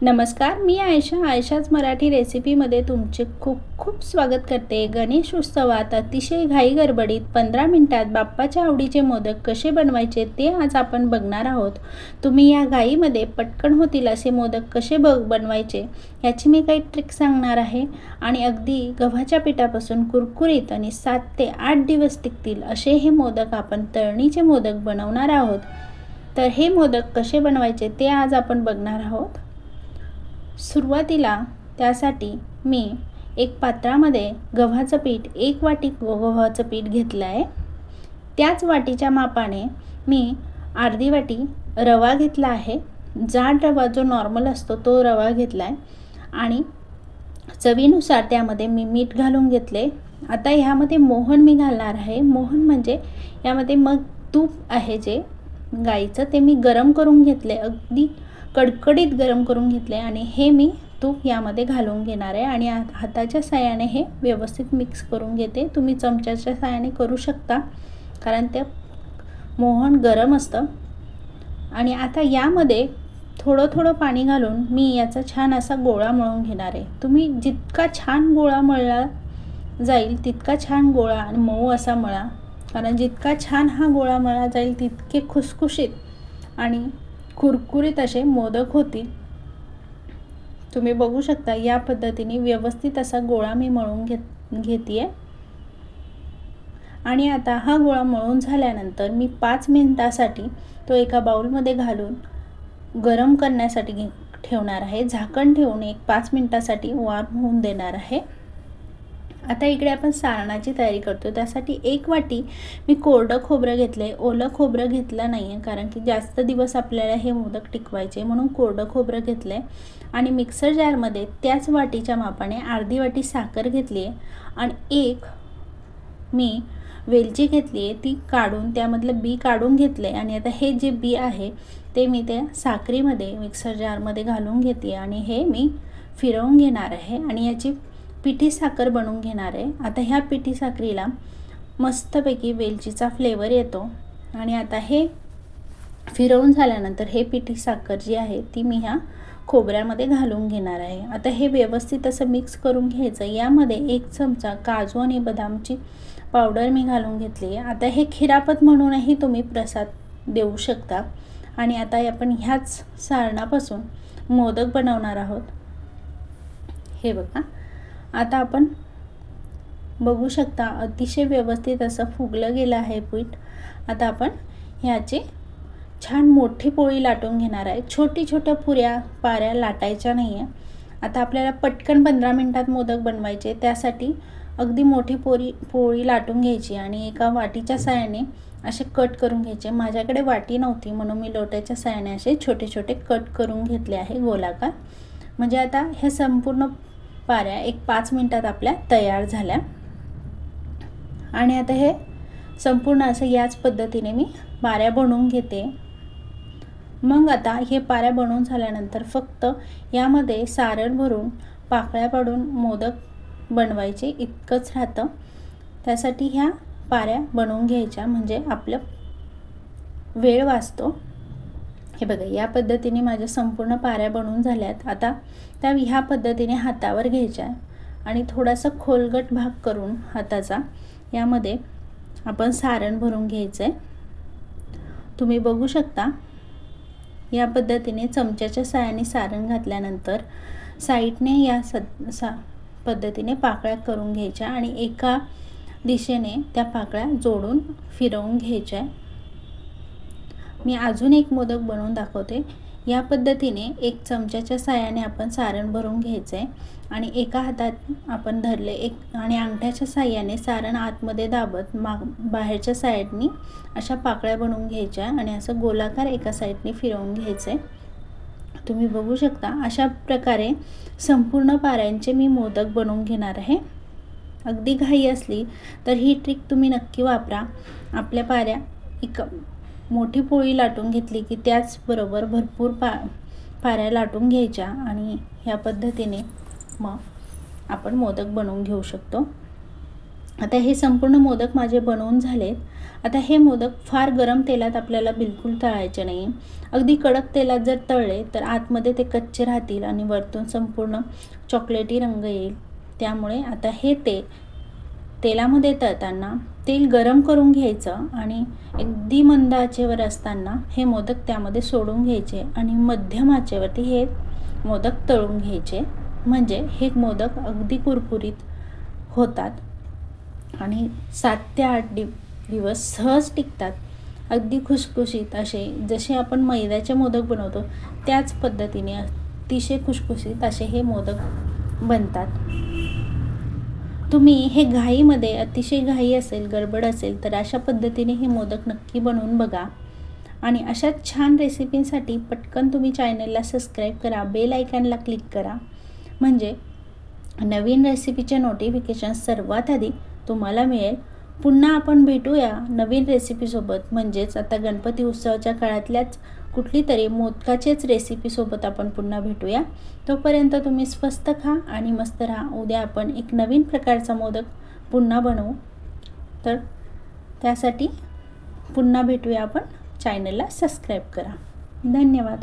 नमस्कार, मी आयशाच मराठी रेसिपीमध्ये तुमचे खूप खूप स्वागत करते। गणेश उत्सवात अतिशय घाई गडबडीत 15 मिनिटात बाप्पाच्या आवडीचे मोदक कसे बनवायचे ते आज आपण बघणार आहोत। तुम्ही या घाईमध्ये पटकन होतील असे मोदक कसे बनवायचे याची मी काही ट्रिक सांगणार आहे आणि अगदी गव्हाच्या पिठापासून कुरकुरीत आणि 7 ते 8 दिवस टिकतील असे हे मोदक आपण तळणीचे मोदक बनवणार आहोत। तर हे मोदक कसे बनवायचे ते आज आपण बघणार आहोत। सुरुवातीला त्यासाठी मी एक पात्रामध्ये गव्हाचं पीठ 1 वाटी गव्हाचं पीठ घेतलं आहे। त्याच वाटीच्या मापाने मी अर्धी वाटी रवा घेतला आहे। जाड रवा जो नॉर्मल असतो तो रवा घेतला आहे आणि चवीनुसार त्यामध्ये मी मीठ घालून घेतले। आता ह्यामध्ये मोहन मी घालणार आहे। मोहन म्हणजे यामध्ये मग तूप आहे जे गाईचं ते मी गरम करून घेतले, अगदी कडकडीत गरम करून घेतले आणि हे मी तूप यामध्ये घालून घेणार आहे आणि हाताच्या साहाय्याने हे व्यवस्थित मिक्स करून घेते। तुम्ही चमच्याच्या साहाय्याने करू शकता कारण ते मोहन गरम असतं। आणि आता यामध्ये थोडं पाणी घालून मी याचा छान असा गोळा मळून घेणार आहे। तुम्ही जितका छान गोळा मळला जाईल तितका छान गोळा आणि मऊ असा मळा, कारण जितका छान हा गोळा मळला जाईल तितके खुसखुशीत आणि कुरकुरीत असे मोदक होतील। तुम्ही बघू शकता या पद्धतीने व्यवस्थित असा गोळा मी मळून घेते आणि आता हा गोळा मळून झाल्यानंतर मी 5 मिनिटासाठी तो एका बाउलमध्ये घालून गरम करण्यासाठी ठेवणार आहे। झाकण ठेवून 5 मिनिटासाठी वाफ होऊन देणार आहे। आता इकडे आपण सारणाची तयारी करतो। त्यासाठी 1 वाटी मी कोरडं खोबरं घेतले, ओलं खोबरं घेतलं नाही आहे कारण की जास्त दिवस आपल्याला हे मोदक टिकवायचे, म्हणून कोरडं खोबरं घेतले आणि मिक्सर जारमध्ये त्याच वाटीच्या मापाने अर्धी वाटी साखर घेतली आहे आणि एक मी वेलची घेतली आहे, ती काढून त्यामधलं बी काढून घेतले आणि आता हे जे बी आहे ते मी त्या साखरेमध्ये मिक्सर जारमध्ये घालून घेते आणि हे मी फिरवून घेणार आहे आणि याची पिठी साखर बनवून घेणार आहे। आता ह्या पिठी साखरीला मस्तपैकी वेलचीचा फ्लेवर येतो आणि आता हे फिरवून झाल्यानंतर हे पिठी साखर जी आहे ती मी ह्या खोबऱ्यामध्ये घालून घेणार आहे। आता हे व्यवस्थित असं मिक्स करून घ्यायचं। यामध्ये 1 चमचा काजू आणि बदामची पावडर मी घालून घेतली आहे। आता हे खिरापत म्हणूनही तुम्ही प्रसाद देऊ शकता आणि आता आपण ह्याच सारणापासून मोदक बनवणार आहोत। हे बघा, आता आपण बघू शकता अतिशय व्यवस्थित असं फुगलं गेलं आहे पीठ। आता आपण ह्याची छान मोठी पोळी लाटून घेणार आहे। छोट्या पाऱ्या लाटायच्या नाही आहे। आता आपल्याला पटकन 15 मिनिटात मोदक बनवायचे, त्यासाठी अगदी मोठी पोळी लाटून घ्यायची आणि एका वाटीच्या साहाय्याने असे कट करून घ्यायचे। माझ्याकडे वाटी नव्हती म्हणून मी लोट्याच्या साहाय्याने असे छोटे कट करून घेतले आहे गोलाकार। म्हणजे आता हे संपूर्ण पाऱ्या 5 मिनिटात आपल्या तयार झाल्या आणि आता हे संपूर्ण असं याच पद्धतीने मी पाऱ्या बनवून घेते। मग आता हे पाऱ्या बनवून झाल्यानंतर फक्त यामध्ये सारण भरून पाकळ्या पाडून मोदक बनवायचे इतकंच राहतं। त्यासाठी ह्या पाऱ्या बनवून घ्यायच्या म्हणजे आपलं वेळ वाचतो। हे बघा, या पद्धतीने माझ्या संपूर्ण पाऱ्या बनवून झाल्यात। आता त्या ह्या पद्धतीने हातावर घ्यायच्या आणि थोडासा खोलगट भाग करून हाताचा यामध्ये आपण सारण भरून घ्यायचं आहे। तुम्ही बघू शकता या पद्धतीने चमच्याच्या साहाय्याने सारण घातल्यानंतर साईडने या पद्धतीने पाकळ्या करून घ्यायच्या आणि एका दिशेने त्या पाकळ्या जोडून फिरवून घ्यायच्या। मी अजून एक मोदक बनवून दाखवते। या पद्धतीने 1 चमच्याच्या साहाय्याने आपण सारण भरून घ्यायचं आहे आणि एका हातात आपण धरले आणि अंगठ्याच्या साहाय्याने सारण आतमध्ये दाबत बाहेरच्या साईडनी अशा पाकळ्या बनवून घ्यायच्या आणि असं गोलाकार एका साईडने फिरवून घ्यायचं आहे। तुम्ही बघू शकता अशा प्रकारे संपूर्ण पाऱ्यांचे मी मोदक बनवून घेणार आहे। अगदी घाई असली तर ही ट्रिक तुम्ही नक्की वापरा। आपल्या पाऱ्या मोठी पोळी लाटून घेतली की त्याचबरोबर भरपूर पाऱ्या लाटून घ्यायच्या आणि ह्या पद्धतीने मग आपण मोदक बनवून घेऊ शकतो। आता हे संपूर्ण मोदक माझे बनवून झालेत. आता हे मोदक फार गरम तेलात आपल्याला बिलकुल तळायचे नाही. अगदी कडक तेलात जर तळले तर आतमध्ये ते कच्चे राहतील आणि वरतून संपूर्ण चॉकलेटी रंग येईल. त्यामुळे आता हे तेलामध्ये तळताना तेल गरम करून घ्यायचं आणि अगदी मंद आचेवर असताना हे मोदक त्यामध्ये सोडून घ्यायचे आणि मध्यम आचेवरती हे मोदक तळून घ्यायचे. म्हणजे हे मोदक अगदी कुरकुरीत होतात आणि 7 ते 8 दिवस सहज टिकतात. अगदी खुसखुशीत असे, जसे आपण मैद्याचे मोदक बनवतो त्याच पद्धतीने अतिशय खुसखुशीत असे हे मोदक बनतात. तुम्ही हे घाईमध्ये, अतिशय घाई असेल, गडबड असेल तर अशा पद्धतीने हे मोदक नक्की बनवून बघा. आणि अशा छान रेसिपींसाठी पटकन तुम्ही चॅनलला सबस्क्राईब करा, बेल आयकॉनला क्लिक करा, म्हणजे नवीन रेसिपीचे नोटिफिकेशन सर्वात आधी तुम्हाला मिळेल. पुन्हा आपण भेटूया नवीन रेसिपीसोबत, म्हणजेच आता गणपती उत्सवाच्या काळातल्याच कुठली तरी मोदकाचेच रेसिपीसोबत आपण पुन्हा भेटूया. तोपर्यंत तुम्ही स्वस्त खा आणि मस्त राहा. उद्या आपण एक नवीन प्रकारचा मोदक पुन्हा बनवू, तर त्यासाठी पुन्हा भेटूया आपण. चॅनलला सबस्क्राईब करा. धन्यवाद.